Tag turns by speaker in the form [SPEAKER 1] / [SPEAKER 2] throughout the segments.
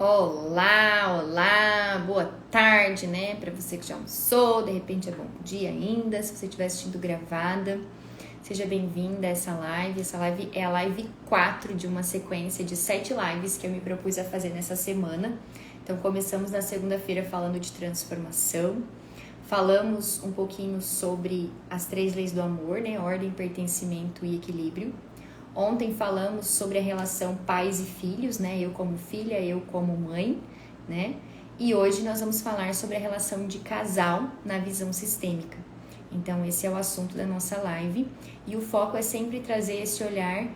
[SPEAKER 1] Olá, olá, boa tarde, né? Para você que já almoçou, de repente é bom dia ainda, se você estiver assistindo gravada. Seja bem-vinda a essa live. Essa live é a live 4 de uma sequência de 7 lives que eu me propus a fazer nessa semana. Então, começamos na segunda-feira falando de transformação. Falamos um pouquinho sobre as 3 leis do amor, né? Ordem, pertencimento e equilíbrio. Ontem falamos sobre a relação pais e filhos, né? Eu como filha, eu como mãe, né? E hoje nós vamos falar sobre a relação de casal na visão sistêmica. Então, esse é o assunto da nossa live. E o foco é sempre trazer esse olhar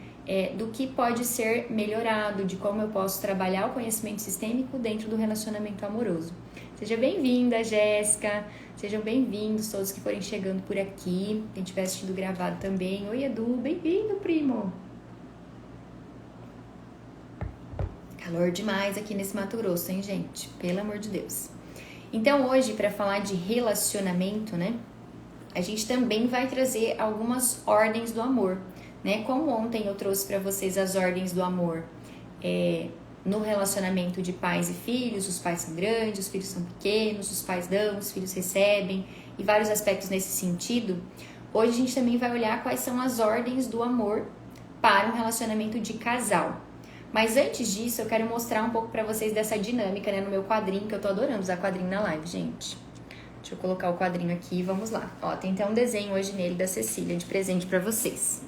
[SPEAKER 1] do que pode ser melhorado, de como eu posso trabalhar o conhecimento sistêmico dentro do relacionamento amoroso. Seja bem-vinda, Jéssica. Sejam bem-vindos todos que forem chegando por aqui. Quem estiver assistindo gravado também. Oi, Edu. Bem-vindo, primo. Calor demais aqui nesse Mato Grosso, hein, gente? Pelo amor de Deus. Então, hoje, para falar de relacionamento, né? A gente também vai trazer algumas ordens do amor, né? Como ontem eu trouxe para vocês as ordens do amor no relacionamento de pais e filhos. Os pais são grandes, os filhos são pequenos, os pais dão, os filhos recebem, e vários aspectos nesse sentido. Hoje a gente também vai olhar quais são as ordens do amor para um relacionamento de casal. Mas antes disso, eu quero mostrar um pouco pra vocês dessa dinâmica, né, no meu quadrinho, que eu tô adorando usar quadrinho na live, gente. Deixa eu colocar o quadrinho aqui e vamos lá. Ó, tem até um desenho hoje nele da Cecília, de presente pra vocês.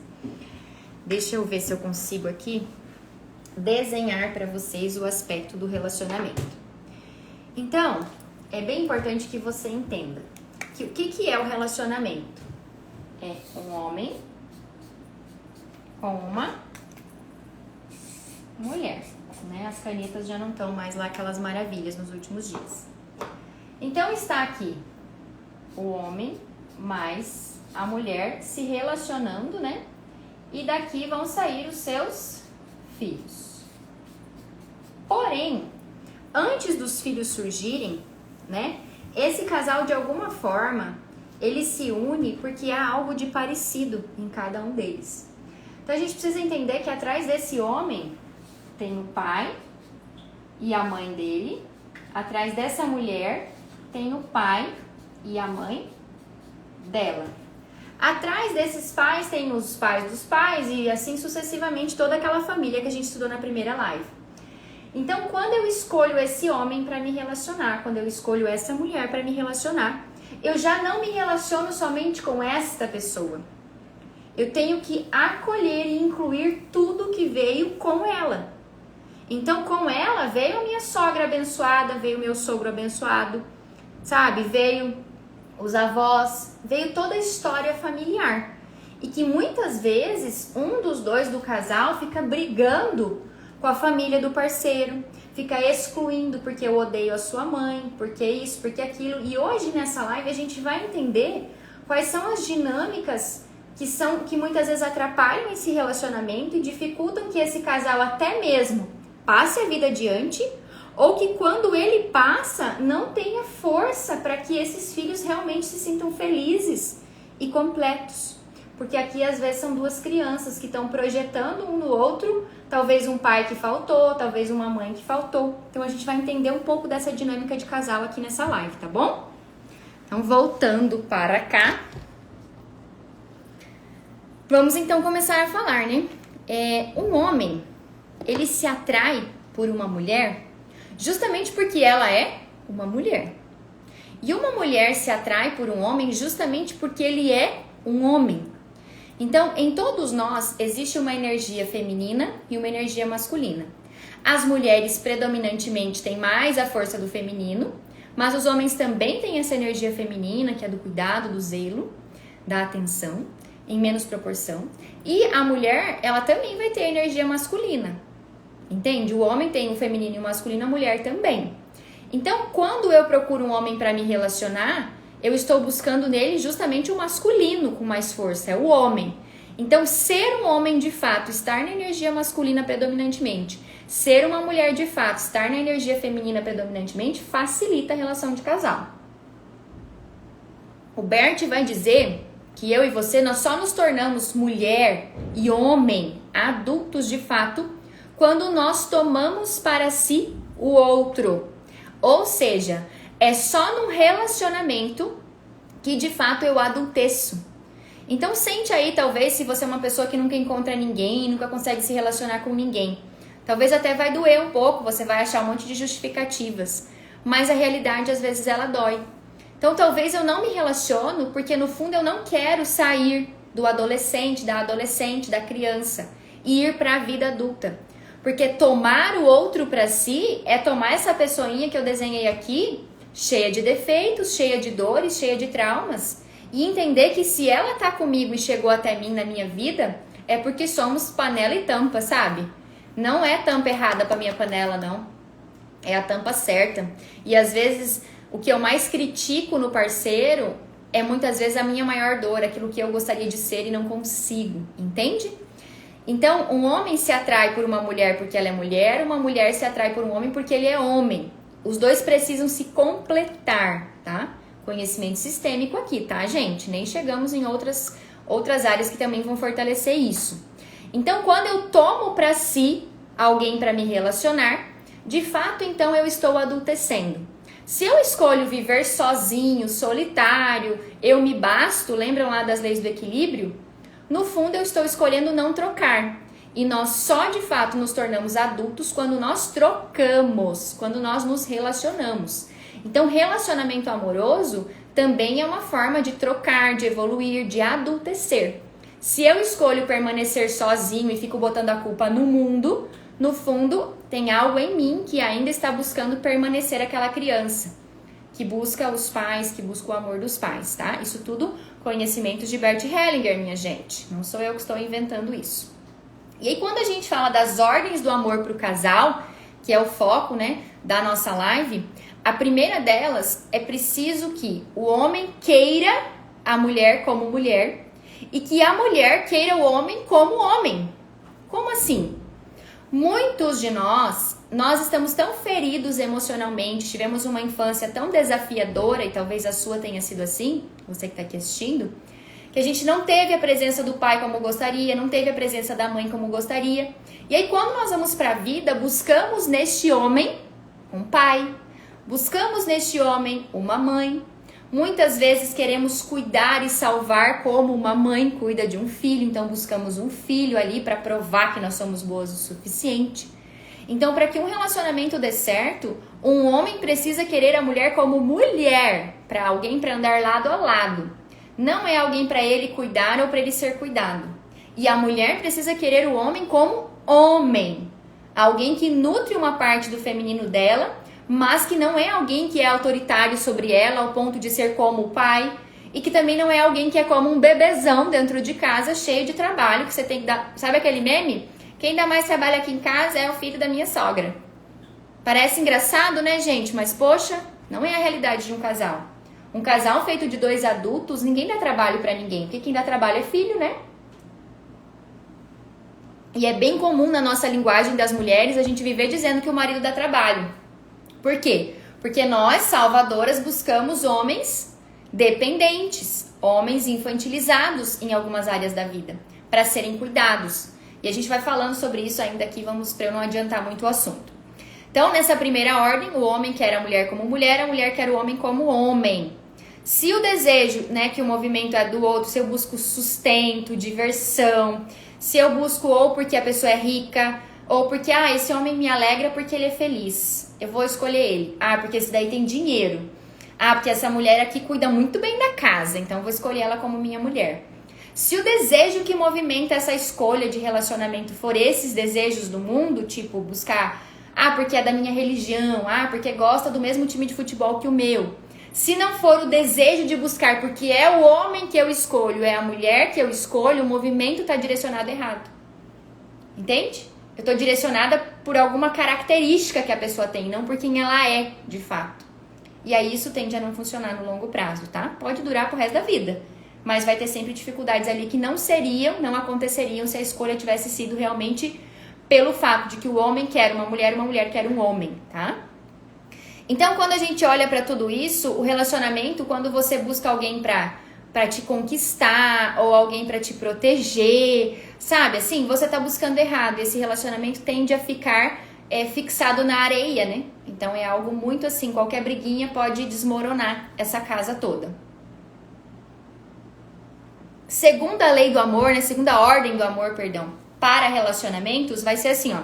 [SPEAKER 1] Deixa eu ver se eu consigo aqui desenhar pra vocês o aspecto do relacionamento. Então, é bem importante que você entenda que o que é o relacionamento? É um homem com uma mulher, né? As canetas já não estão mais lá aquelas maravilhas nos últimos dias. Então está aqui o homem mais a mulher se relacionando, né? E daqui vão sair os seus filhos. Porém, antes dos filhos surgirem, né? Esse casal de alguma forma ele se une porque há algo de parecido em cada um deles. Então a gente precisa entender que atrás desse homem tem o pai e a mãe dele. Atrás dessa mulher tem o pai e a mãe dela. Atrás desses pais tem os pais dos pais e assim sucessivamente toda aquela família que a gente estudou na primeira live. Então, quando eu escolho esse homem para me relacionar, quando eu escolho essa mulher para me relacionar, eu já não me relaciono somente com esta pessoa. Eu tenho que acolher e incluir tudo que veio com ela. Então, com ela, veio a minha sogra abençoada, veio o meu sogro abençoado, sabe? Veio os avós, veio toda a história familiar. E que muitas vezes, um dos dois do casal fica brigando com a família do parceiro, fica excluindo porque eu odeio a sua mãe, porque isso, porque aquilo. E hoje, nessa live, a gente vai entender quais são as dinâmicas que muitas vezes atrapalham esse relacionamento e dificultam que esse casal até mesmo passe a vida adiante, ou que quando ele passa, não tenha força para que esses filhos realmente se sintam felizes e completos. Porque aqui às vezes são duas crianças que estão projetando um no outro, talvez um pai que faltou, talvez uma mãe que faltou. Então a gente vai entender um pouco dessa dinâmica de casal aqui nessa live, tá bom? Então voltando para cá, vamos então começar a falar, né? Um homem, ele se atrai por uma mulher justamente porque ela é uma mulher. E uma mulher se atrai por um homem justamente porque ele é um homem. Então, em todos nós existe uma energia feminina e uma energia masculina. As mulheres predominantemente têm mais a força do feminino, mas os homens também têm essa energia feminina, que é do cuidado, do zelo, da atenção, em menos proporção. E a mulher, ela também vai ter energia masculina. Entende? O homem tem o feminino e o masculino, a mulher também. Então, quando eu procuro um homem para me relacionar, eu estou buscando nele justamente o masculino com mais força, é o homem. Então, ser um homem de fato, estar na energia masculina predominantemente, ser uma mulher de fato, estar na energia feminina predominantemente, facilita a relação de casal. O Bert vai dizer que eu e você, nós só nos tornamos mulher e homem, adultos de fato, quando nós tomamos para si o outro. Ou seja, é só num relacionamento que de fato eu adulteço. Então sente aí, talvez, se você é uma pessoa que nunca encontra ninguém, nunca consegue se relacionar com ninguém. Talvez até vai doer um pouco, você vai achar um monte de justificativas. Mas a realidade, às vezes, ela dói. Então talvez eu não me relaciono porque no fundo eu não quero sair do adolescente, da criança e ir para a vida adulta. Porque tomar o outro para si é tomar essa pessoinha que eu desenhei aqui, cheia de defeitos, cheia de dores, cheia de traumas, e entender que se ela tá comigo e chegou até mim na minha vida, é porque somos panela e tampa, sabe? Não é tampa errada pra minha panela, não. É a tampa certa. E às vezes, o que eu mais critico no parceiro é muitas vezes a minha maior dor, aquilo que eu gostaria de ser e não consigo, entende? Então, um homem se atrai por uma mulher porque ela é mulher, uma mulher se atrai por um homem porque ele é homem. Os dois precisam se completar, tá? Conhecimento sistêmico aqui, tá, gente? Nem chegamos em outras áreas que também vão fortalecer isso. Então, quando eu tomo para si alguém para me relacionar, de fato, então, eu estou adultecendo. Se eu escolho viver sozinho, solitário, eu me basto, lembram lá das leis do equilíbrio? No fundo, eu estou escolhendo não trocar. E nós só, de fato, nos tornamos adultos quando nós trocamos, quando nós nos relacionamos. Então, relacionamento amoroso também é uma forma de trocar, de evoluir, de adultecer. Se eu escolho permanecer sozinho e fico botando a culpa no mundo, no fundo, tem algo em mim que ainda está buscando permanecer aquela criança, que busca os pais, que busca o amor dos pais, tá? Isso tudo conhecimentos de Bert Hellinger, minha gente. Não sou eu que estou inventando isso. E aí, quando a gente fala das ordens do amor para o casal, que é o foco, né, da nossa live, a primeira delas é preciso que o homem queira a mulher como mulher e que a mulher queira o homem como homem. Como assim? Muitos de nós estamos tão feridos emocionalmente, tivemos uma infância tão desafiadora, e talvez a sua tenha sido assim, você que está aqui assistindo, que a gente não teve a presença do pai como gostaria, não teve a presença da mãe como gostaria. E aí, quando nós vamos para a vida, buscamos neste homem um pai, buscamos neste homem uma mãe. Muitas vezes queremos cuidar e salvar como uma mãe cuida de um filho, então buscamos um filho ali para provar que nós somos boas o suficiente. Então, para que um relacionamento dê certo, um homem precisa querer a mulher como mulher, para alguém para andar lado a lado. Não é alguém para ele cuidar ou para ele ser cuidado. E a mulher precisa querer o homem como homem, alguém que nutre uma parte do feminino dela, mas que não é alguém que é autoritário sobre ela ao ponto de ser como o pai, e que também não é alguém que é como um bebezão dentro de casa, cheio de trabalho, que você tem que dar... Sabe aquele meme? Quem dá mais trabalho aqui em casa é o filho da minha sogra. Parece engraçado, né, gente? Mas, poxa, não é a realidade de um casal. Um casal feito de dois adultos, ninguém dá trabalho pra ninguém, porque quem dá trabalho é filho, né? E é bem comum na nossa linguagem das mulheres a gente viver dizendo que o marido dá trabalho. Por quê? Porque nós, salvadoras, buscamos homens dependentes, homens infantilizados em algumas áreas da vida, para serem cuidados. E a gente vai falando sobre isso ainda aqui, vamos para eu não adiantar muito o assunto. Então, nessa primeira ordem, o homem quer a mulher como mulher, a mulher quer o homem como homem. Se o desejo, né, que o movimento é do outro, se eu busco sustento, diversão, se eu busco ou porque a pessoa é rica, ou porque, esse homem me alegra porque ele é feliz, eu vou escolher ele. Porque esse daí tem dinheiro. Porque essa mulher aqui cuida muito bem da casa, então eu vou escolher ela como minha mulher. Se o desejo que movimenta essa escolha de relacionamento for esses desejos do mundo, tipo buscar, porque é da minha religião, porque gosta do mesmo time de futebol que o meu. Se não for o desejo de buscar porque é o homem que eu escolho, é a mulher que eu escolho, o movimento está direcionado errado. Entende? Eu estou direcionada por alguma característica que a pessoa tem, não por quem ela é, de fato. E aí isso tende a não funcionar no longo prazo, tá? Pode durar pro resto da vida, mas vai ter sempre dificuldades ali que não aconteceriam se a escolha tivesse sido realmente pelo fato de que o homem quer uma mulher quer um homem, tá? Então, quando a gente olha para tudo isso, o relacionamento, quando você busca alguém para te conquistar ou alguém para te proteger, sabe? Assim, você tá buscando errado. Esse relacionamento tende a ficar fixado na areia, né? Então é algo muito assim, qualquer briguinha pode desmoronar essa casa toda. Segunda lei do amor, né? Segunda ordem do amor, perdão, para relacionamentos vai ser assim, ó,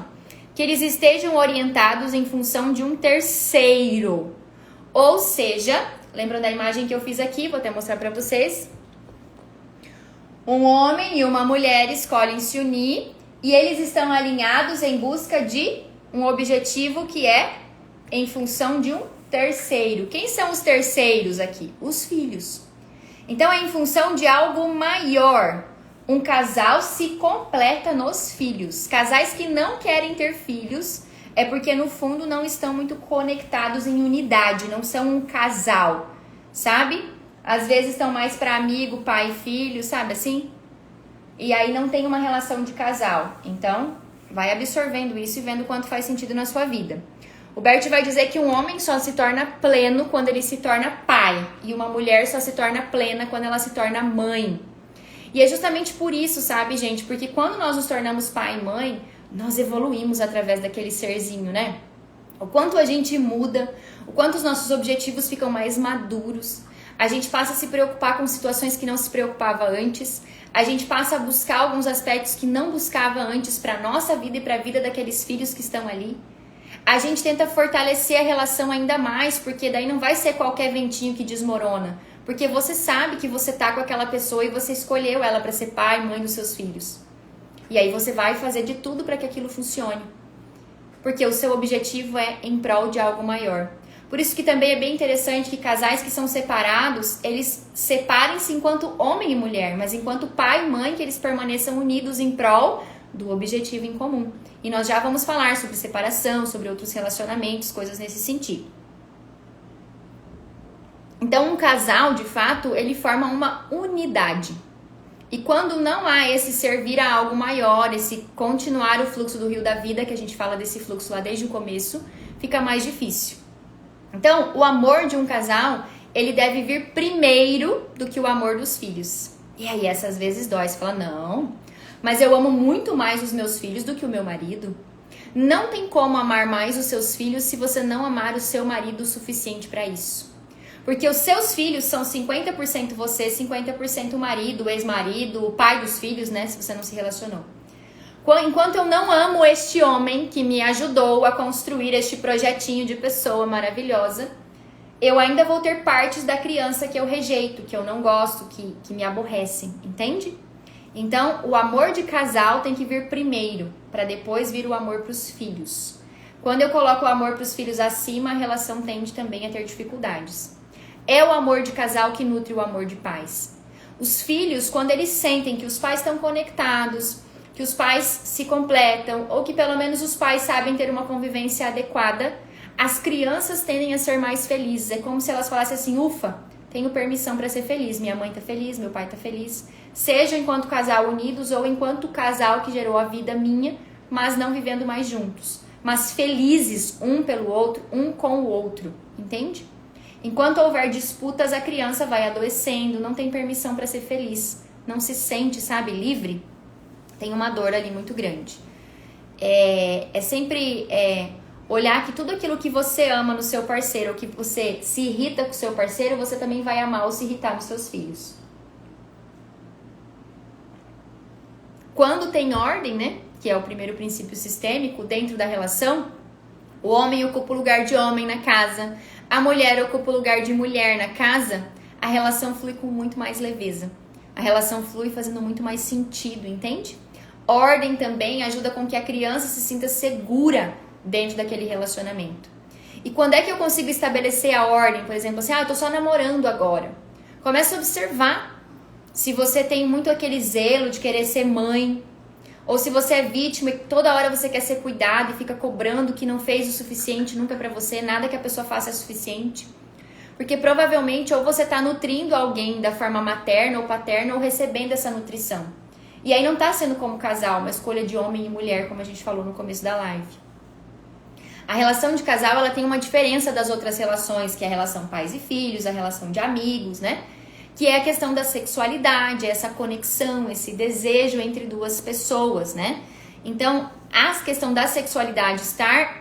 [SPEAKER 1] que eles estejam orientados em função de um terceiro. Ou seja, lembram da imagem que eu fiz aqui? Vou até mostrar para vocês. Um homem e uma mulher escolhem se unir e eles estão alinhados em busca de um objetivo que é em função de um terceiro. Quem são os terceiros aqui? Os filhos. Então é em função de algo maior. Um casal se completa nos filhos. Casais que não querem ter filhos é porque no fundo não estão muito conectados em unidade, não são um casal, sabe? Às vezes estão mais para amigo, pai e filho, sabe assim? E aí não tem uma relação de casal. Então, vai absorvendo isso e vendo quanto faz sentido na sua vida. O Bert vai dizer que um homem só se torna pleno quando ele se torna pai. E uma mulher só se torna plena quando ela se torna mãe. E é justamente por isso, sabe, gente? Porque quando nós nos tornamos pai e mãe, nós evoluímos através daquele serzinho, né? O quanto a gente muda, o quanto os nossos objetivos ficam mais maduros. A gente passa a se preocupar com situações que não se preocupava antes. A gente passa a buscar alguns aspectos que não buscava antes para a nossa vida e para a vida daqueles filhos que estão ali. A gente tenta fortalecer a relação ainda mais, porque daí não vai ser qualquer ventinho que desmorona. Porque você sabe que você tá com aquela pessoa e você escolheu ela para ser pai e mãe dos seus filhos. E aí você vai fazer de tudo para que aquilo funcione. Porque o seu objetivo é em prol de algo maior. Por isso que também é bem interessante que casais que são separados, eles separem-se enquanto homem e mulher, mas enquanto pai e mãe, que eles permaneçam unidos em prol do objetivo em comum. E nós já vamos falar sobre separação, sobre outros relacionamentos, coisas nesse sentido. Então, um casal, de fato, ele forma uma unidade. E quando não há esse servir a algo maior, esse continuar o fluxo do rio da vida, que a gente fala desse fluxo lá desde o começo, fica mais difícil. Então, o amor de um casal, ele deve vir primeiro do que o amor dos filhos. E aí, essas vezes dói. Você fala, não, mas eu amo muito mais os meus filhos do que o meu marido. Não tem como amar mais os seus filhos se você não amar o seu marido o suficiente para isso. Porque os seus filhos são 50% você, 50% o marido, o ex-marido, o pai dos filhos, né? Se você não se relacionou. Enquanto eu não amo este homem que me ajudou a construir este projetinho de pessoa maravilhosa, eu ainda vou ter partes da criança que eu rejeito, que eu não gosto, que me aborrecem, entende? Então, o amor de casal tem que vir primeiro, para depois vir o amor para os filhos. Quando eu coloco o amor para os filhos acima, a relação tende também a ter dificuldades. É o amor de casal que nutre o amor de pais. Os filhos, quando eles sentem que os pais estão conectados, que os pais se completam, ou que pelo menos os pais sabem ter uma convivência adequada, as crianças tendem a ser mais felizes. É como se elas falassem assim, ufa, tenho permissão para ser feliz. Minha mãe tá feliz, meu pai tá feliz. Seja enquanto casal unidos ou enquanto casal que gerou a vida minha, mas não vivendo mais juntos. Mas felizes um pelo outro, um com o outro. Entende? Enquanto houver disputas, a criança vai adoecendo, não tem permissão para ser feliz, não se sente, sabe, livre. Tem uma dor ali muito grande. É sempre olhar que tudo aquilo que você ama no seu parceiro, ou que você se irrita com o seu parceiro, você também vai amar ou se irritar nos seus filhos. Quando tem ordem, né, que é o primeiro princípio sistêmico dentro da relação, o homem ocupa o lugar de homem na casa, a mulher ocupa o lugar de mulher na casa, a relação flui com muito mais leveza. A relação flui fazendo muito mais sentido, entende? Ordem também ajuda com que a criança se sinta segura dentro daquele relacionamento. E quando é que eu consigo estabelecer a ordem? Por exemplo, assim, eu tô só namorando agora. Começa a observar se você tem muito aquele zelo de querer ser mãe, ou se você é vítima e toda hora você quer ser cuidado e fica cobrando que não fez o suficiente nunca pra você, nada que a pessoa faça é suficiente. Porque provavelmente ou você tá nutrindo alguém da forma materna ou paterna ou recebendo essa nutrição. E aí não tá sendo como casal, uma escolha de homem e mulher, como a gente falou no começo da live. A relação de casal, ela tem uma diferença das outras relações, que é a relação pais e filhos, a relação de amigos, né? Que é a questão da sexualidade, essa conexão, esse desejo entre duas pessoas, né? Então, a questão da sexualidade estar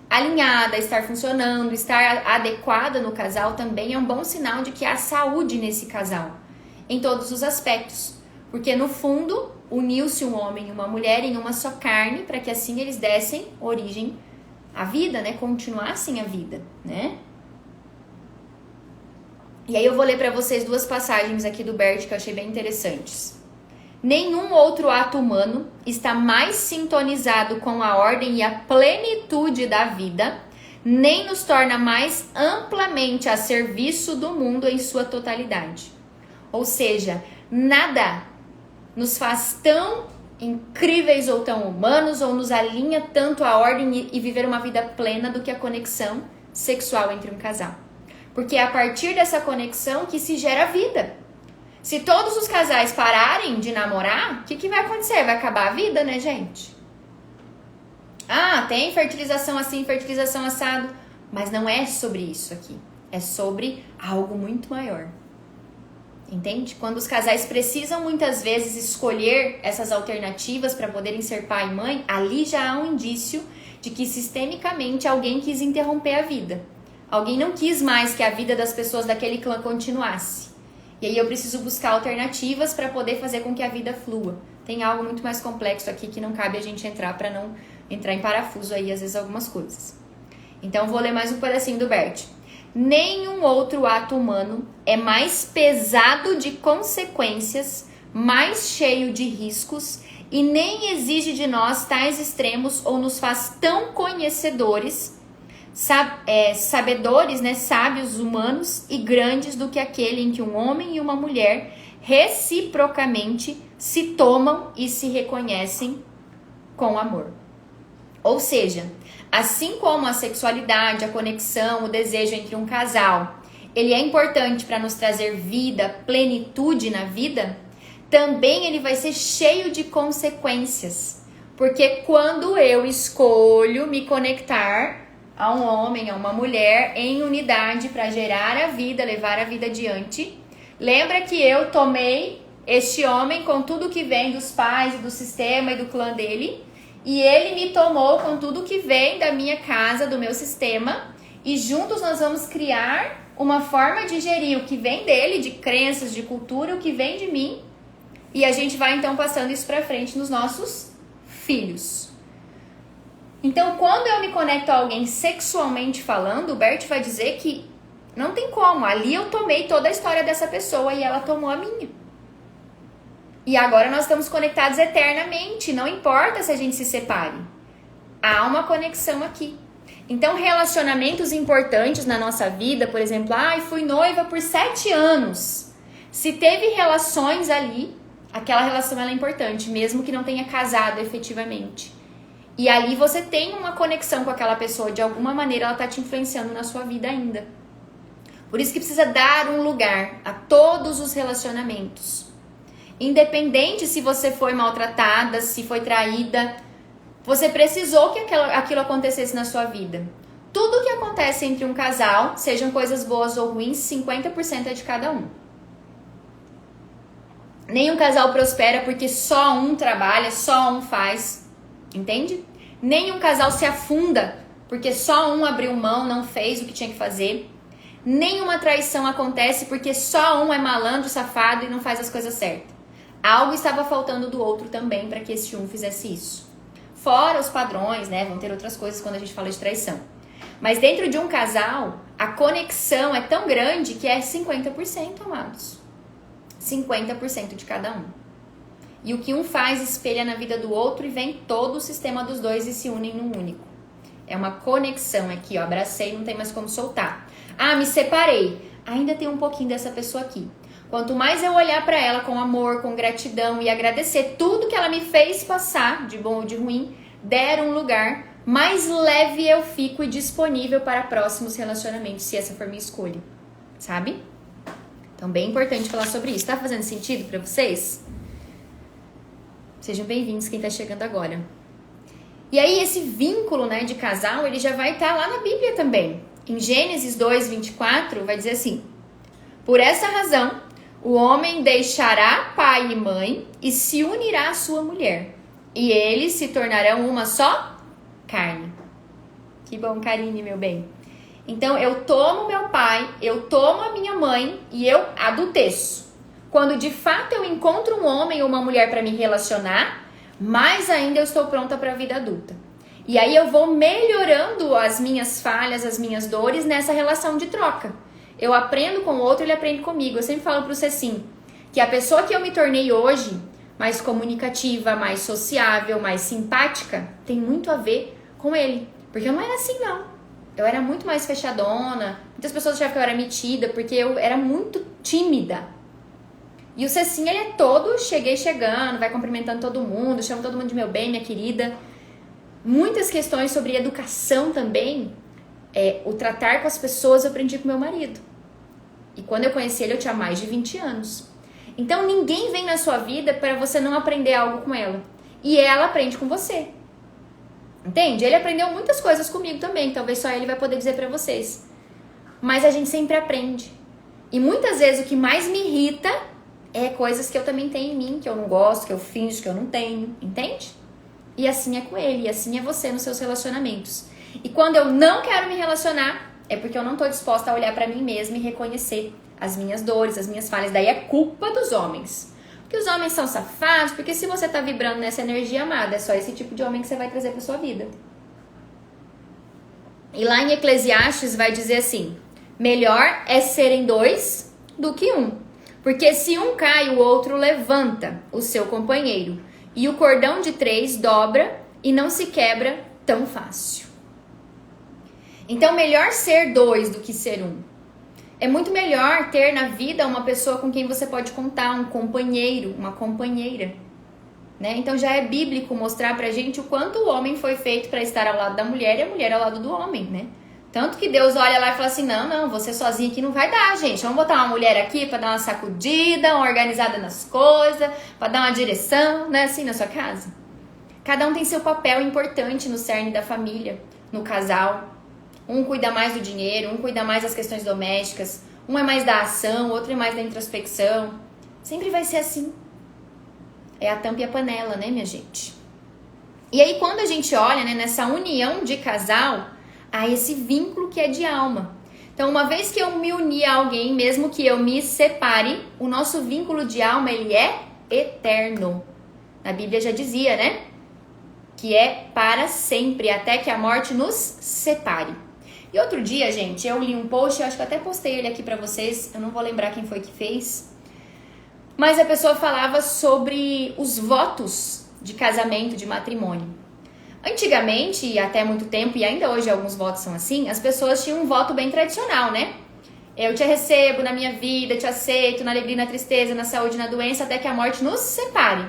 [SPEAKER 1] alinhada, estar funcionando, estar adequada no casal também é um bom sinal de que há saúde nesse casal, em todos os aspectos. Porque, no fundo, uniu-se um homem e uma mulher em uma só carne, para que assim eles dessem origem à vida, né? Continuassem a vida, né? E aí eu vou ler para vocês duas passagens aqui do Bert que eu achei bem interessantes. Nenhum outro ato humano está mais sintonizado com a ordem e a plenitude da vida, nem nos torna mais amplamente a serviço do mundo em sua totalidade. Ou seja, nada nos faz tão incríveis ou tão humanos ou nos alinha tanto à ordem e viver uma vida plena do que a conexão sexual entre um casal. Porque é a partir dessa conexão que se gera vida. Se todos os casais pararem de namorar, o que vai acontecer? Vai acabar a vida, né, gente? Ah, tem fertilização assim, fertilização assado. Mas não é sobre isso aqui. É sobre algo muito maior. Entende? Quando os casais precisam muitas vezes escolher essas alternativas para poderem ser pai e mãe, ali já há um indício de que sistemicamente alguém quis interromper a vida. Alguém não quis mais que a vida das pessoas daquele clã continuasse. E aí eu preciso buscar alternativas para poder fazer com que a vida flua. Tem algo muito mais complexo aqui que não cabe a gente entrar para não entrar em parafuso aí, às vezes, algumas coisas. Então, vou ler mais um pedacinho do Bert. Nenhum outro ato humano é mais pesado de consequências, mais cheio de riscos e nem exige de nós tais extremos ou nos faz tão conhecedores, sabedores, né, sábios humanos e grandes do que aquele em que um homem e uma mulher reciprocamente se tomam e se reconhecem com amor. Ou seja, assim como a sexualidade, a conexão, o desejo entre um casal, ele é importante para nos trazer vida, plenitude na vida, também ele vai ser cheio de consequências. Porque quando eu escolho me conectar a um homem, a uma mulher, em unidade para gerar a vida, levar a vida adiante, lembra que eu tomei este homem com tudo que vem dos pais e do sistema e do clã dele, e ele me tomou com tudo que vem da minha casa, do meu sistema, e juntos nós vamos criar uma forma de gerir o que vem dele, de crenças, de cultura, o que vem de mim, e a gente vai então passando isso para frente nos nossos filhos. Então, quando eu me conecto a alguém sexualmente falando, o Bert vai dizer que não tem como. Ali eu tomei toda a história dessa pessoa e ela tomou a minha. E agora nós estamos conectados eternamente. Não importa se a gente se separe. Há uma conexão aqui. Então, relacionamentos importantes na nossa vida, por exemplo, fui noiva por 7 anos. Se teve relações ali, aquela relação ela é importante, mesmo que não tenha casado efetivamente. E ali você tem uma conexão com aquela pessoa, de alguma maneira ela está te influenciando na sua vida ainda. Por isso que precisa dar um lugar a todos os relacionamentos. Independente se você foi maltratada, se foi traída, você precisou que aquilo acontecesse na sua vida. Tudo que acontece entre um casal, sejam coisas boas ou ruins, 50% é de cada um. Nenhum casal prospera porque só um trabalha, só um faz. Entende? Nenhum casal se afunda porque só um abriu mão, não fez o que tinha que fazer. Nenhuma traição acontece porque só um é malandro, safado e não faz as coisas certas. Algo estava faltando do outro também para que esse um fizesse isso. Fora os padrões, né? Vão ter outras coisas quando a gente fala de traição. Mas dentro de um casal, a conexão é tão grande que é 50%, amados. 50% de cada um. E o que um faz espelha na vida do outro e vem todo o sistema dos dois e se unem num único. É uma conexão aqui, ó. Abracei, não tem mais como soltar. Me separei. Ainda tem um pouquinho dessa pessoa aqui. Quanto mais eu olhar pra ela com amor, com gratidão e agradecer tudo que ela me fez passar, de bom ou de ruim, der um lugar, mais leve eu fico e disponível para próximos relacionamentos, se essa for minha escolha. Sabe? Então, bem importante falar sobre isso. Tá fazendo sentido pra vocês? Sejam bem-vindos quem está chegando agora. E aí esse vínculo, né, de casal, ele já vai estar lá na Bíblia também. Em Gênesis 2:24 vai dizer assim: por essa razão, o homem deixará pai e mãe e se unirá à sua mulher, e eles se tornarão uma só carne. Que bom, Karine, meu bem. Então, eu tomo meu pai, eu tomo a minha mãe e eu adulteço. Quando de fato eu encontro um homem ou uma mulher para me relacionar, mais ainda eu estou pronta para a vida adulta. E aí eu vou melhorando as minhas falhas, as minhas dores nessa relação de troca. Eu aprendo com o outro, ele aprende comigo. Eu sempre falo para você assim, que a pessoa que eu me tornei hoje, mais comunicativa, mais sociável, mais simpática, tem muito a ver com ele. Porque eu não era assim, não. Eu era muito mais fechadona. Muitas pessoas achavam que eu era metida, porque eu era muito tímida. E o Cecinha, ele é todo chegando, vai cumprimentando todo mundo, chama todo mundo de meu bem, minha querida. Muitas questões sobre educação também, o tratar com as pessoas eu aprendi com meu marido. E quando eu conheci ele, eu tinha mais de 20 anos. Então, ninguém vem na sua vida para você não aprender algo com ela. E ela aprende com você. Entende? Ele aprendeu muitas coisas comigo também, talvez só ele vai poder dizer pra vocês. Mas a gente sempre aprende. E muitas vezes o que mais me irrita é coisas que eu também tenho em mim, que eu não gosto, que eu finjo que eu não tenho, entende? E assim é com ele, e assim é você nos seus relacionamentos. E quando eu não quero me relacionar, é porque eu não tô disposta a olhar pra mim mesma e reconhecer as minhas dores, as minhas falhas. Daí é culpa dos homens. Porque os homens são safados, porque se você tá vibrando nessa energia amada, é só esse tipo de homem que você vai trazer pra sua vida. E lá em Eclesiastes vai dizer assim, melhor é serem dois do que um, porque se um cai, o outro levanta o seu companheiro, e o cordão de 3 dobra e não se quebra tão fácil. Então, melhor ser 2 do que ser 1. É muito melhor ter na vida uma pessoa com quem você pode contar, um companheiro, uma companheira, né? Então já é bíblico mostrar pra gente o quanto o homem foi feito para estar ao lado da mulher e a mulher ao lado do homem, né? Tanto que Deus olha lá e fala assim, não, você sozinho aqui não vai dar, gente. Vamos botar uma mulher aqui para dar uma sacudida, uma organizada nas coisas, para dar uma direção, não é assim na sua casa? Cada um tem seu papel importante no cerne da família, no casal. Um cuida mais do dinheiro, um cuida mais das questões domésticas, um é mais da ação, outro é mais da introspecção. Sempre vai ser assim. É a tampa e a panela, né, minha gente? E aí, quando a gente olha, né, nessa união de casal, há esse vínculo que é de alma. Então, uma vez que eu me uni a alguém, mesmo que eu me separe, o nosso vínculo de alma, ele é eterno. A Bíblia já dizia, né? Que é para sempre, até que a morte nos separe. E outro dia, gente, eu li um post, eu acho que eu até postei ele aqui pra vocês, eu não vou lembrar quem foi que fez, mas a pessoa falava sobre os votos de casamento, de matrimônio. Antigamente, e até muito tempo, e ainda hoje alguns votos são assim, as pessoas tinham um voto bem tradicional, né? Eu te recebo na minha vida, te aceito na alegria e na tristeza, na saúde e na doença, até que a morte nos separe.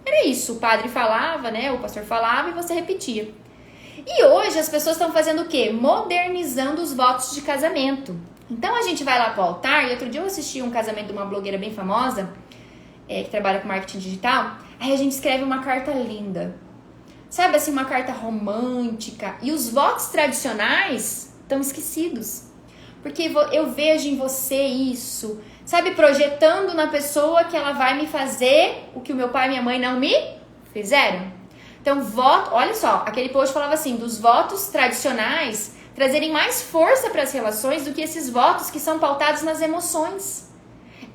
[SPEAKER 1] Era isso, o padre falava, né? O pastor falava e você repetia. E hoje as pessoas estão fazendo o quê? Modernizando os votos de casamento. Então a gente vai lá pro altar, e outro dia eu assisti um casamento de uma blogueira bem famosa, que trabalha com marketing digital, aí a gente escreve uma carta linda. Sabe assim, uma carta romântica. E os votos tradicionais estão esquecidos. Porque eu vejo em você isso, sabe, projetando na pessoa que ela vai me fazer o que o meu pai e minha mãe não me fizeram. Então, olha só, aquele post falava assim, dos votos tradicionais trazerem mais força para as relações do que esses votos que são pautados nas emoções.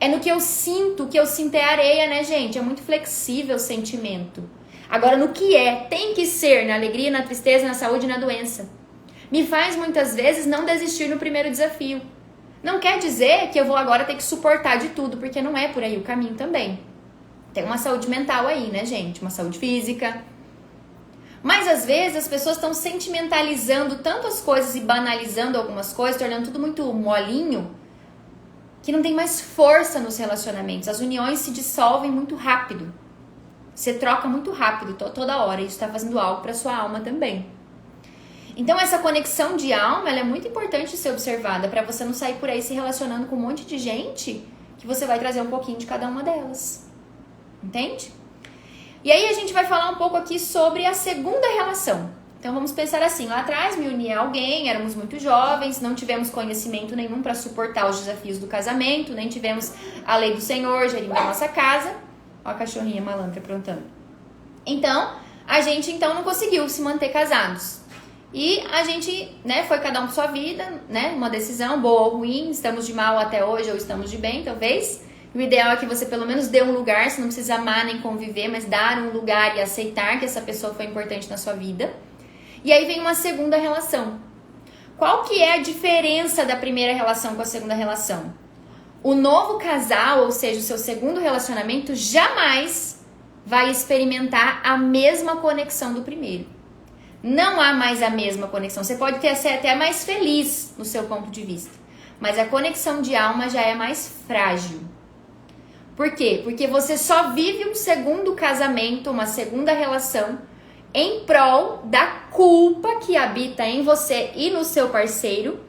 [SPEAKER 1] É no que eu sinto, o que eu sinto é areia, né, gente? É muito flexível o sentimento. Agora, no que tem que ser na alegria, na tristeza, na saúde e na doença. Me faz muitas vezes não desistir no primeiro desafio. Não quer dizer que eu vou agora ter que suportar de tudo, porque não é por aí o caminho também. Tem uma saúde mental aí, né, gente? Uma saúde física. Mas às vezes as pessoas estão sentimentalizando tanto as coisas e banalizando algumas coisas, tornando tudo muito molinho, que não tem mais força nos relacionamentos. As uniões se dissolvem muito rápido. Você troca muito rápido, toda hora. Isso está fazendo algo para sua alma também. Então essa conexão de alma, ela é muito importante de ser observada, para você não sair por aí se relacionando com um monte de gente, que você vai trazer um pouquinho de cada uma delas. Entende? E aí a gente vai falar um pouco aqui sobre a segunda relação. Então vamos pensar assim, lá atrás me uni a alguém, éramos muito jovens, não tivemos conhecimento nenhum para suportar os desafios do casamento, nem tivemos a lei do Senhor gerindo a nossa casa. Ó a cachorrinha malandra aprontando. Então, a gente então não conseguiu se manter casados. E a gente, né, foi cada um por sua vida, né, uma decisão boa ou ruim, estamos de mal até hoje ou estamos de bem, talvez. O ideal é que você pelo menos dê um lugar, você não precisa amar nem conviver, mas dar um lugar e aceitar que essa pessoa foi importante na sua vida. E aí vem uma segunda relação. Qual que é a diferença da primeira relação com a segunda relação? O novo casal, ou seja, o seu segundo relacionamento, jamais vai experimentar a mesma conexão do primeiro. Não há mais a mesma conexão. Você pode ser até mais feliz no seu ponto de vista, mas a conexão de alma já é mais frágil. Por quê? Porque você só vive um segundo casamento, uma segunda relação, em prol da culpa que habita em você e no seu parceiro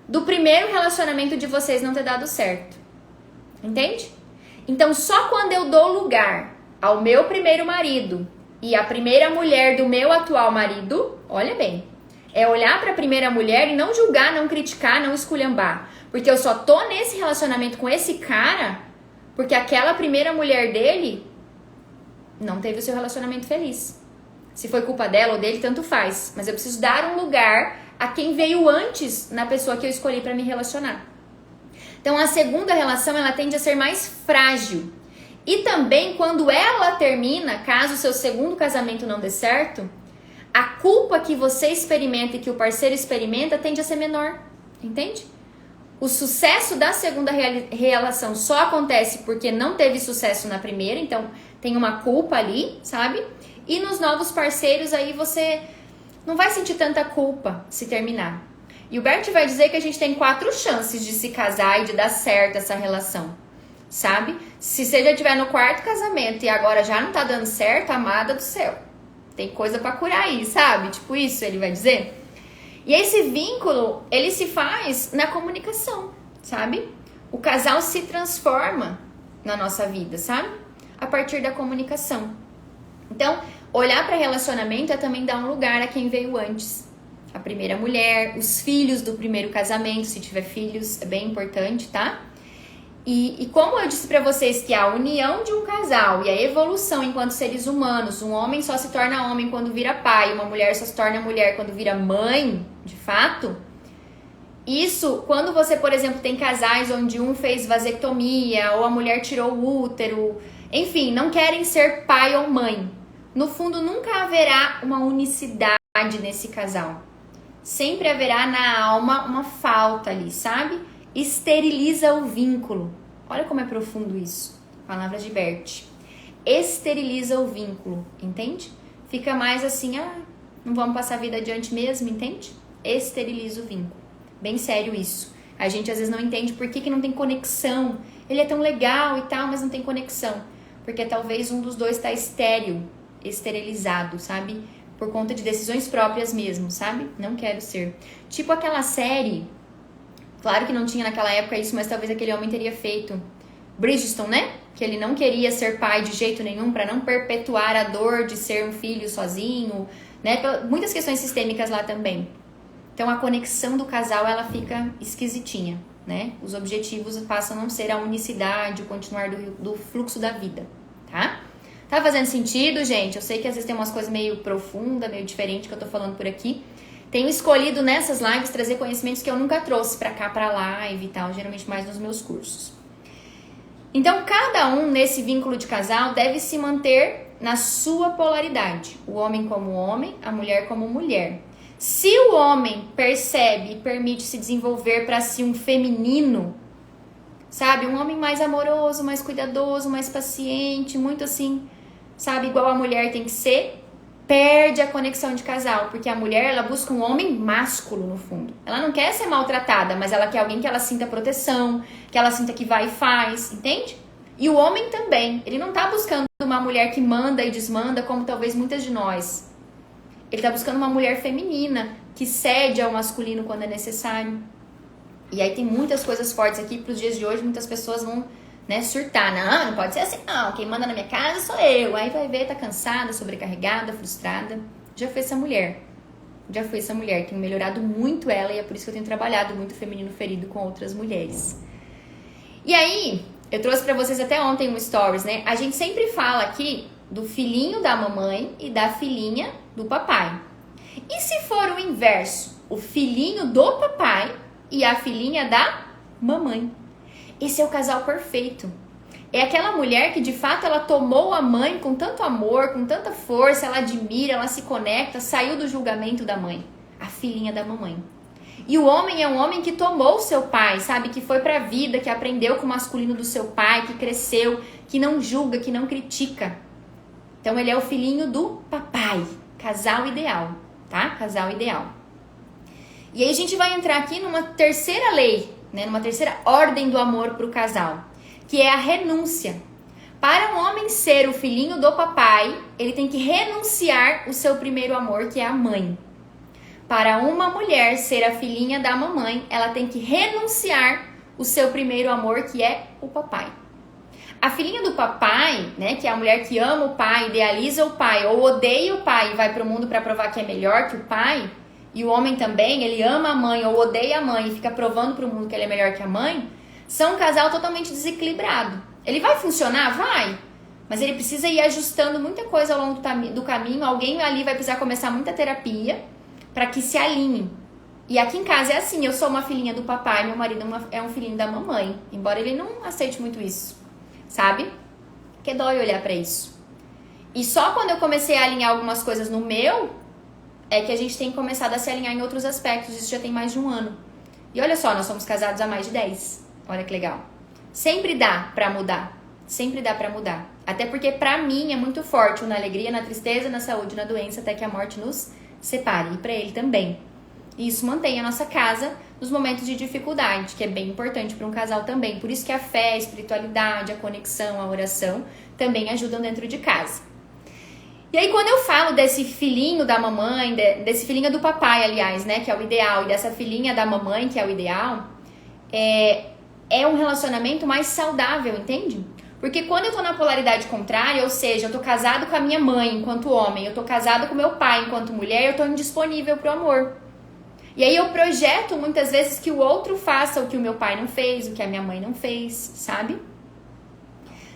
[SPEAKER 1] do primeiro relacionamento de vocês não ter dado certo. Entende? Então, só quando eu dou lugar ao meu primeiro marido e a primeira mulher do meu atual marido, olha bem, é olhar para a primeira mulher e não julgar, não criticar, não esculhambar. Porque eu só tô nesse relacionamento com esse cara porque aquela primeira mulher dele não teve o seu relacionamento feliz. Se foi culpa dela ou dele, tanto faz. Mas eu preciso dar um lugar a quem veio antes na pessoa que eu escolhi para me relacionar. Então, a segunda relação, ela tende a ser mais frágil. E também, quando ela termina, caso o seu segundo casamento não dê certo, a culpa que você experimenta e que o parceiro experimenta tende a ser menor. Entende? O sucesso da segunda relação só acontece porque não teve sucesso na primeira, então tem uma culpa ali, sabe? E nos novos parceiros aí você não vai sentir tanta culpa se terminar. E o Bert vai dizer que a gente tem 4 chances de se casar e de dar certo essa relação, sabe? Se você já estiver no 4º casamento e agora já não tá dando certo, amada do céu, tem coisa pra curar aí, sabe? Tipo isso, ele vai dizer. E esse vínculo, ele se faz na comunicação, sabe? O casal se transforma na nossa vida, sabe? A partir da comunicação. Então, olhar para relacionamento é também dar um lugar a quem veio antes. A primeira mulher, os filhos do primeiro casamento, se tiver filhos, é bem importante, tá? E como eu disse para vocês que a união de um casal e a evolução enquanto seres humanos, um homem só se torna homem quando vira pai, uma mulher só se torna mulher quando vira mãe, de fato, isso, quando você, por exemplo, tem casais onde um fez vasectomia ou a mulher tirou o útero, enfim, não querem ser pai ou mãe. No fundo, nunca haverá uma unicidade nesse casal. Sempre haverá na alma uma falta ali, sabe? Esteriliza o vínculo. Olha como é profundo isso. Palavras de Bert. Esteriliza o vínculo, entende? Fica mais assim, não vamos passar a vida adiante mesmo, entende? Esteriliza o vínculo. Bem sério isso. A gente às vezes não entende por que não tem conexão. Ele é tão legal e tal, mas não tem conexão. Porque talvez um dos dois está estéril, esterilizado, sabe? Por conta de decisões próprias mesmo, sabe? Não quero ser. Tipo aquela série, claro que não tinha naquela época isso, mas talvez aquele homem teria feito. Bridgerton, né? Que ele não queria ser pai de jeito nenhum para não perpetuar a dor de ser um filho sozinho, né? Muitas questões sistêmicas lá também. Então a conexão do casal, ela fica esquisitinha, né? Os objetivos passam a não ser a unicidade, o continuar do fluxo da vida, tá? Tá fazendo sentido, gente? Eu sei que às vezes tem umas coisas meio profundas, meio diferentes que eu tô falando por aqui. Tenho escolhido nessas lives trazer conhecimentos que eu nunca trouxe pra cá, pra live e tal, geralmente mais nos meus cursos. Então, cada um nesse vínculo de casal deve se manter na sua polaridade. O homem como homem, a mulher como mulher. Se o homem percebe e permite se desenvolver para si um feminino, sabe? Um homem mais amoroso, mais cuidadoso, mais paciente, muito assim, sabe? Igual a mulher tem que ser, perde a conexão de casal. Porque a mulher, ela busca um homem másculo, no fundo. Ela não quer ser maltratada, mas ela quer alguém que ela sinta proteção, que ela sinta que vai e faz, entende? E o homem também. Ele não tá buscando uma mulher que manda e desmanda, como talvez muitas de nós. Ele tá buscando uma mulher feminina, que cede ao masculino quando é necessário. E aí tem muitas coisas fortes aqui pros dias de hoje, muitas pessoas vão, né, surtar. Não pode ser assim, não. Quem manda na minha casa sou eu. Aí vai ver, tá cansada, sobrecarregada, frustrada. Já fui essa mulher. Tenho melhorado muito ela e é por isso que eu tenho trabalhado muito feminino ferido com outras mulheres. E aí, eu trouxe pra vocês até ontem um stories, né? A gente sempre fala aqui do filhinho da mamãe e da filhinha do papai. E se for o inverso, o filhinho do papai e a filhinha da mamãe? Esse é o casal perfeito. É aquela mulher que de fato ela tomou a mãe com tanto amor, com tanta força, ela admira, ela se conecta, saiu do julgamento da mãe, a filhinha da mamãe. E o homem é um homem que tomou o seu pai, sabe? Que foi pra vida, que aprendeu com o masculino do seu pai, que cresceu, que não julga, que não critica. Então ele é o filhinho do papai. Casal ideal, tá? Casal ideal. E aí a gente vai entrar aqui numa terceira lei, né? Numa terceira ordem do amor pro casal, que é a renúncia. Para um homem ser o filhinho do papai, ele tem que renunciar o seu primeiro amor, que é a mãe. Para uma mulher ser a filhinha da mamãe, ela tem que renunciar o seu primeiro amor, que é o papai. A filhinha do papai, né, que é a mulher que ama o pai, idealiza o pai ou odeia o pai e vai pro mundo para provar que é melhor que o pai, e o homem também, ele ama a mãe ou odeia a mãe e fica provando pro mundo que ele é melhor que a mãe, são um casal totalmente desequilibrado. Ele vai funcionar? Vai. Mas ele precisa ir ajustando muita coisa ao longo do caminho. Alguém ali vai precisar começar muita terapia para que se alinhe. E aqui em casa é assim, eu sou uma filhinha do papai, meu marido é um filhinho da mamãe. Embora ele não aceite muito isso, sabe? Porque dói olhar para isso. E só quando eu comecei a alinhar algumas coisas no meu, é que a gente tem começado a se alinhar em outros aspectos. Isso já tem mais de 1 ano. E olha só, nós somos casados há mais de 10. Olha que legal. Sempre dá pra mudar. Sempre dá pra mudar. Até porque pra mim é muito forte o na alegria, na tristeza, na saúde, na doença, até que a morte nos separe. E pra ele também. E isso mantém a nossa casa nos momentos de dificuldade, que é bem importante para um casal também. Por isso que a fé, a espiritualidade, a conexão, a oração também ajudam dentro de casa. E aí quando eu falo desse filhinho da mamãe, desse filhinho do papai, aliás, né, que é o ideal, e dessa filhinha da mamãe, que é o ideal, é um relacionamento mais saudável, entende? Porque quando eu tô na polaridade contrária, ou seja, eu tô casado com a minha mãe enquanto homem, eu tô casado com meu pai enquanto mulher, eu tô indisponível pro amor. E aí eu projeto muitas vezes que o outro faça o que o meu pai não fez, o que a minha mãe não fez, sabe?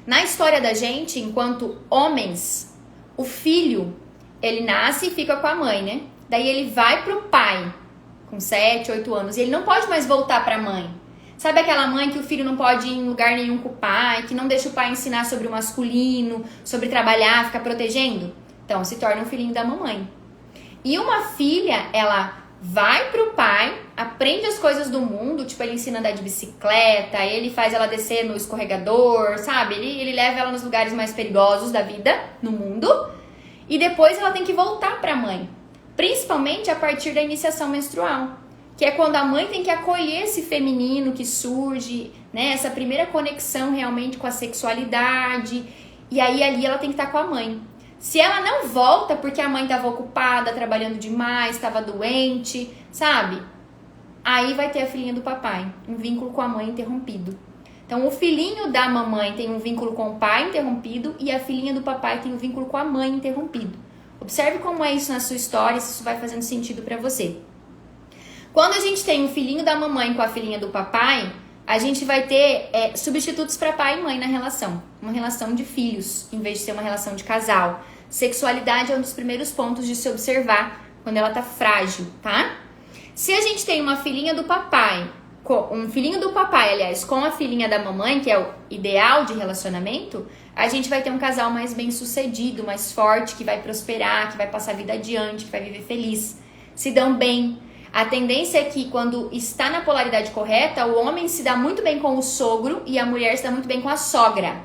[SPEAKER 1] Na história da gente, enquanto homens, o filho, ele nasce e fica com a mãe, né? Daí ele vai pro pai, com 7, 8 anos, e ele não pode mais voltar pra mãe. Sabe aquela mãe que o filho não pode ir em lugar nenhum com o pai, que não deixa o pai ensinar sobre o masculino, sobre trabalhar, ficar protegendo? Então, se torna um filhinho da mamãe. E uma filha, ela vai pro pai, aprende as coisas do mundo, tipo, ele ensina a andar de bicicleta, ele faz ela descer no escorregador, sabe? Ele leva ela nos lugares mais perigosos da vida, no mundo, e depois ela tem que voltar pra mãe, principalmente a partir da iniciação menstrual, que é quando a mãe tem que acolher esse feminino que surge, né? Essa primeira conexão realmente com a sexualidade, e aí ali ela tem que estar com a mãe. Se ela não volta porque a mãe estava ocupada, trabalhando demais, estava doente, sabe? Aí vai ter a filhinha do papai, um vínculo com a mãe interrompido. Então, o filhinho da mamãe tem um vínculo com o pai interrompido e a filhinha do papai tem um vínculo com a mãe interrompido. Observe como é isso na sua história, se isso vai fazendo sentido para você. Quando a gente tem um filhinho da mamãe com a filhinha do papai, a gente vai ter substitutos para pai e mãe na relação. Uma relação de filhos, em vez de ser uma relação de casal. Sexualidade é um dos primeiros pontos de se observar quando ela tá frágil, tá? Se a gente tem uma filhinha do papai, um filhinho do papai, aliás, com a filhinha da mamãe, que é o ideal de relacionamento, a gente vai ter um casal mais bem sucedido, mais forte, que vai prosperar, que vai passar a vida adiante, que vai viver feliz. Se dão bem. A tendência é que quando está na polaridade correta, o homem se dá muito bem com o sogro e a mulher se dá muito bem com a sogra.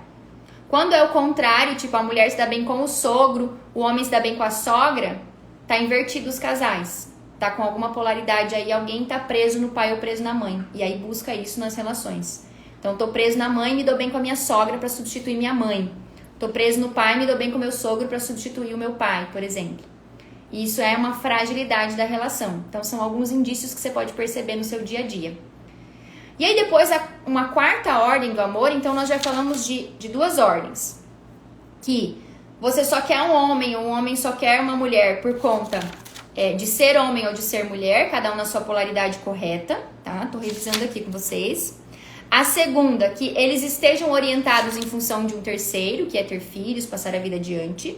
[SPEAKER 1] Quando é o contrário, tipo, a mulher se dá bem com o sogro, o homem se dá bem com a sogra, tá invertido os casais. Tá com alguma polaridade aí, alguém tá preso no pai ou preso na mãe. E aí busca isso nas relações. Então, tô preso na mãe, me dou bem com a minha sogra para substituir minha mãe. Tô preso no pai, me dou bem com o meu sogro para substituir o meu pai, por exemplo. Isso é uma fragilidade da relação. Então, são alguns indícios que você pode perceber no seu dia a dia. E aí, depois, uma quarta ordem do amor, então nós já falamos de 2 ordens. Que você só quer um homem só quer uma mulher por conta de ser homem ou de ser mulher, cada um na sua polaridade correta, tá? Tô revisando aqui com vocês. A segunda, que eles estejam orientados em função de um terceiro, que é ter filhos, passar a vida adiante.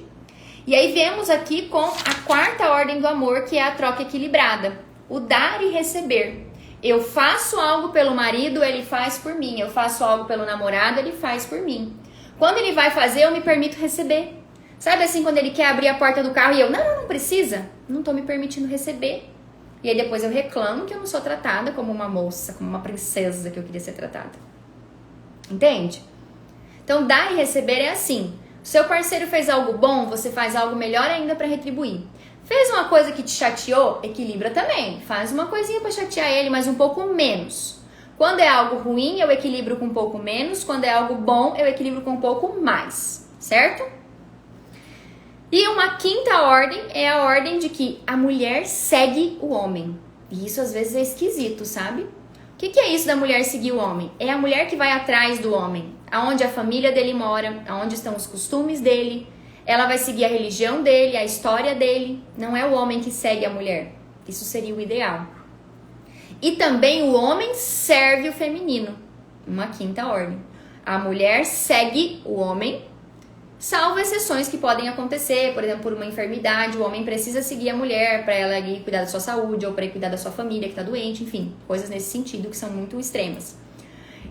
[SPEAKER 1] E aí viemos aqui com a quarta ordem do amor, que é a troca equilibrada. O dar e receber. Eu faço algo pelo marido, ele faz por mim. Eu faço algo pelo namorado, ele faz por mim. Quando ele vai fazer, eu me permito receber. Sabe assim, quando ele quer abrir a porta do carro e eu, não precisa. Não tô me permitindo receber. E aí depois eu reclamo que eu não sou tratada como uma moça, como uma princesa que eu queria ser tratada. Entende? Então, dar e receber é assim. Seu parceiro fez algo bom, você faz algo melhor ainda para retribuir. Fez uma coisa que te chateou, equilibra também. Faz uma coisinha para chatear ele, mas um pouco menos. Quando é algo ruim, eu equilibro com um pouco menos. Quando é algo bom, eu equilibro com um pouco mais. Certo? E uma quinta ordem é a ordem de que a mulher segue o homem. E isso às vezes é esquisito, sabe? O que é isso da mulher seguir o homem? É a mulher que vai atrás do homem, aonde a família dele mora, aonde estão os costumes dele. Ela vai seguir a religião dele, a história dele. Não é o homem que segue a mulher. Isso seria o ideal. E também o homem serve o feminino. Uma quinta ordem. A mulher segue o homem, salvo exceções que podem acontecer, por exemplo, por uma enfermidade, o homem precisa seguir a mulher para ela ir cuidar da sua saúde ou para ir cuidar da sua família que está doente, enfim, coisas nesse sentido que são muito extremas.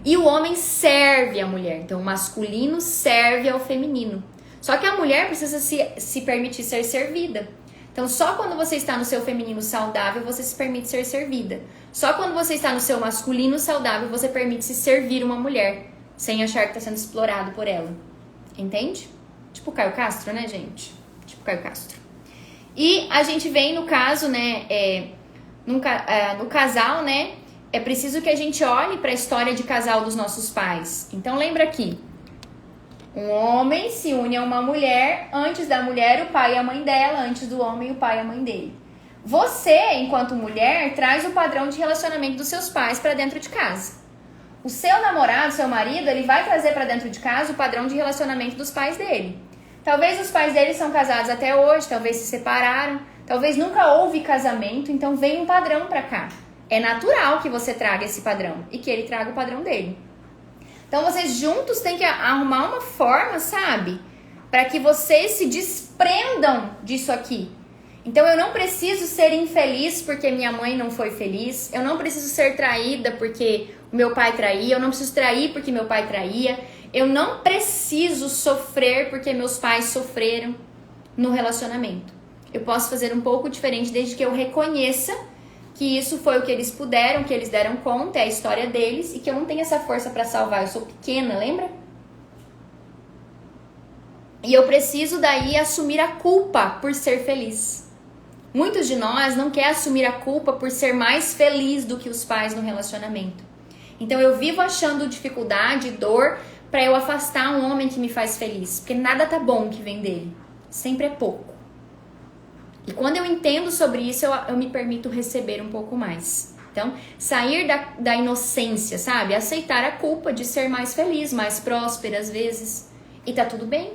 [SPEAKER 1] E o homem serve a mulher, então o masculino serve ao feminino. Só que a mulher precisa se permitir ser servida. Então só quando você está no seu feminino saudável, você se permite ser servida. Só quando você está no seu masculino saudável, você permite se servir uma mulher, sem achar que está sendo explorado por ela. Entende? Tipo Caio Castro, né, gente? Tipo Caio Castro. E a gente vem no caso, né, no casal, né, é preciso que a gente olhe para a história de casal dos nossos pais. Então lembra aqui, um homem se une a uma mulher, antes da mulher o pai e a mãe dela, antes do homem o pai e a mãe dele. Você, enquanto mulher, traz o padrão de relacionamento dos seus pais para dentro de casa. O seu namorado, seu marido, ele vai trazer para dentro de casa o padrão de relacionamento dos pais dele. Talvez os pais dele são casados até hoje, talvez se separaram, talvez nunca houve casamento, então vem um padrão para cá. É natural que você traga esse padrão e que ele traga o padrão dele. Então vocês juntos têm que arrumar uma forma, sabe? Para que vocês se desprendam disso aqui. Então eu não preciso ser infeliz porque minha mãe não foi feliz. Eu não preciso ser traída porque o meu pai traía. Eu não preciso trair porque meu pai traía. Eu não preciso sofrer porque meus pais sofreram no relacionamento. Eu posso fazer um pouco diferente desde que eu reconheça que isso foi o que eles puderam, que eles deram conta, é a história deles e que eu não tenho essa força para salvar. Eu sou pequena, lembra? E eu preciso daí assumir a culpa por ser feliz. Muitos de nós não querem assumir a culpa por ser mais feliz do que os pais no relacionamento. Então eu vivo achando dificuldade, dor, para eu afastar um homem que me faz feliz. Porque nada tá bom que vem dele. Sempre é pouco. E quando eu entendo sobre isso, eu me permito receber um pouco mais. Então, sair da inocência, sabe? Aceitar a culpa de ser mais feliz, mais próspera às vezes. E tá tudo bem.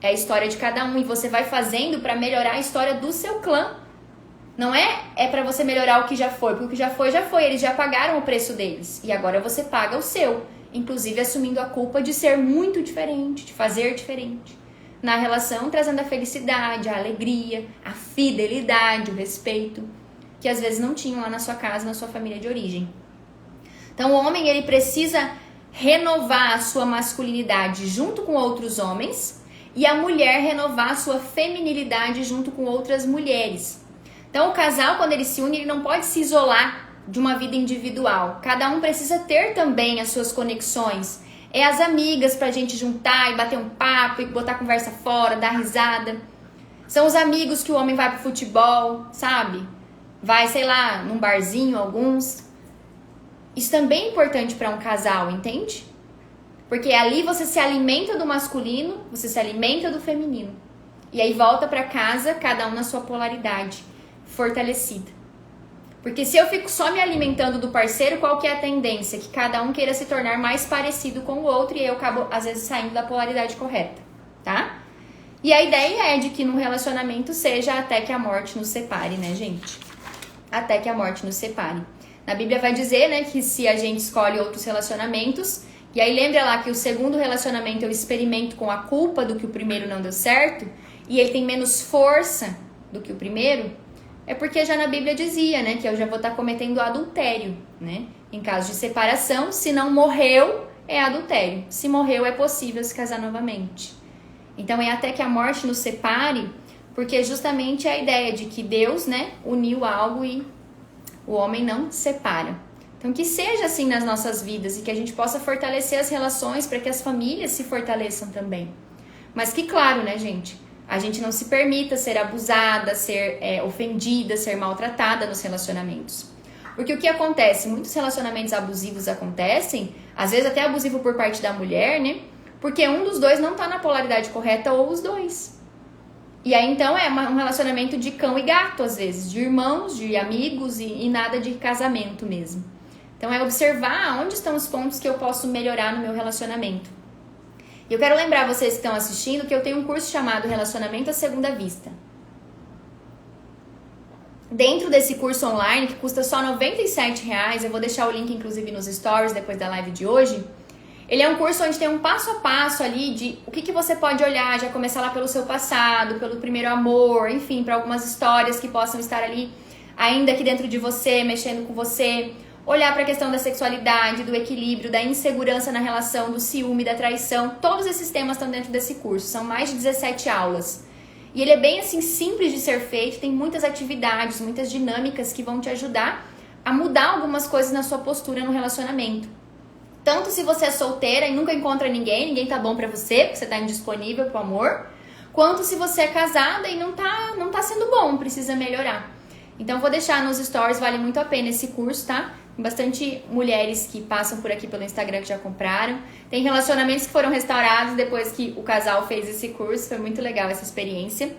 [SPEAKER 1] É a história de cada um. E você vai fazendo para melhorar a história do seu clã. Não é para você melhorar o que já foi, porque o que já foi, eles já pagaram o preço deles. E agora você paga o seu, inclusive assumindo a culpa de ser muito diferente, de fazer diferente. Na relação, trazendo a felicidade, a alegria, a fidelidade, o respeito, que às vezes não tinham lá na sua casa, na sua família de origem. Então o homem, ele precisa renovar a sua masculinidade junto com outros homens e a mulher renovar a sua feminilidade junto com outras mulheres. Então o casal, quando ele se une, ele não pode se isolar de uma vida individual. Cada um precisa ter também as suas conexões. É as amigas pra gente juntar e bater um papo e botar a conversa fora, dar risada. São os amigos que o homem vai pro futebol, sabe? Vai, sei lá, num barzinho, alguns. Isso também é importante para um casal, entende? Porque ali você se alimenta do masculino, você se alimenta do feminino. E aí volta pra casa, cada um na sua polaridade, fortalecida. Porque se eu fico só me alimentando do parceiro, qual que é a tendência? Que cada um queira se tornar mais parecido com o outro e eu acabo, às vezes, saindo da polaridade correta, tá? E a ideia é de que no relacionamento seja até que a morte nos separe, né, gente? Até que a morte nos separe. Na Bíblia vai dizer, né, que se a gente escolhe outros relacionamentos, e aí lembra lá que o segundo relacionamento eu experimento com a culpa do que o primeiro não deu certo, e ele tem menos força do que o primeiro, é porque já na Bíblia dizia, né, que eu já vou estar cometendo adultério, né? Em caso de separação, se não morreu, é adultério. Se morreu, é possível se casar novamente. Então é até que a morte nos separe, porque justamente é a ideia de que Deus, né, uniu algo e o homem não separa. Então que seja assim nas nossas vidas e que a gente possa fortalecer as relações para que as famílias se fortaleçam também. Mas que claro, né, gente, a gente não se permita ser abusada, ser ofendida, ser maltratada nos relacionamentos. Porque o que acontece? Muitos relacionamentos abusivos acontecem, às vezes até abusivo por parte da mulher, né? Porque um dos dois não tá na polaridade correta ou os dois. E aí então é um relacionamento de cão e gato, às vezes, de irmãos, de amigos e nada de casamento mesmo. Então é observar onde estão os pontos que eu posso melhorar no meu relacionamento. E eu quero lembrar vocês que estão assistindo que eu tenho um curso chamado Relacionamento à Segunda Vista. Dentro desse curso online, que custa só R$ 97,00, eu vou deixar o link inclusive nos stories depois da live de hoje. Ele é um curso onde tem um passo a passo ali de o que você pode olhar, já começar lá pelo seu passado, pelo primeiro amor, enfim, para algumas histórias que possam estar ali ainda aqui dentro de você, mexendo com você. Olhar para a questão da sexualidade, do equilíbrio, da insegurança na relação, do ciúme, da traição. Todos esses temas estão dentro desse curso, são mais de 17 aulas. E ele é bem assim simples de ser feito, tem muitas atividades, muitas dinâmicas que vão te ajudar a mudar algumas coisas na sua postura no relacionamento. Tanto se você é solteira e nunca encontra ninguém tá bom pra você, porque você tá indisponível pro amor, quanto se você é casada e não tá sendo bom, precisa melhorar. Então vou deixar nos stories, vale muito a pena esse curso, tá? Tem bastante mulheres que passam por aqui pelo Instagram que já compraram. Tem relacionamentos que foram restaurados depois que o casal fez esse curso. Foi muito legal essa experiência.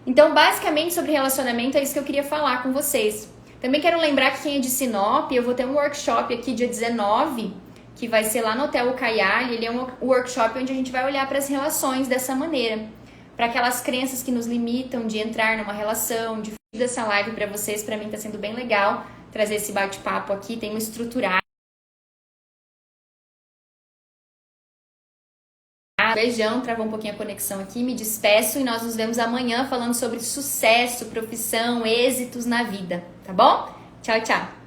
[SPEAKER 1] Então, basicamente, sobre relacionamento, é isso que eu queria falar com vocês. Também quero lembrar que quem é de Sinop, eu vou ter um workshop aqui dia 19, que vai ser lá no Hotel Ucaiali. Ele é um workshop onde a gente vai olhar para as relações dessa maneira. Para aquelas crenças que nos limitam de entrar numa relação, de fazer essa live para vocês. Para mim tá sendo bem legal trazer esse bate-papo aqui, tem um estruturado. Beijão, travou um pouquinho a conexão aqui, me despeço e nós nos vemos amanhã falando sobre sucesso, profissão, êxitos na vida, tá bom? Tchau, tchau!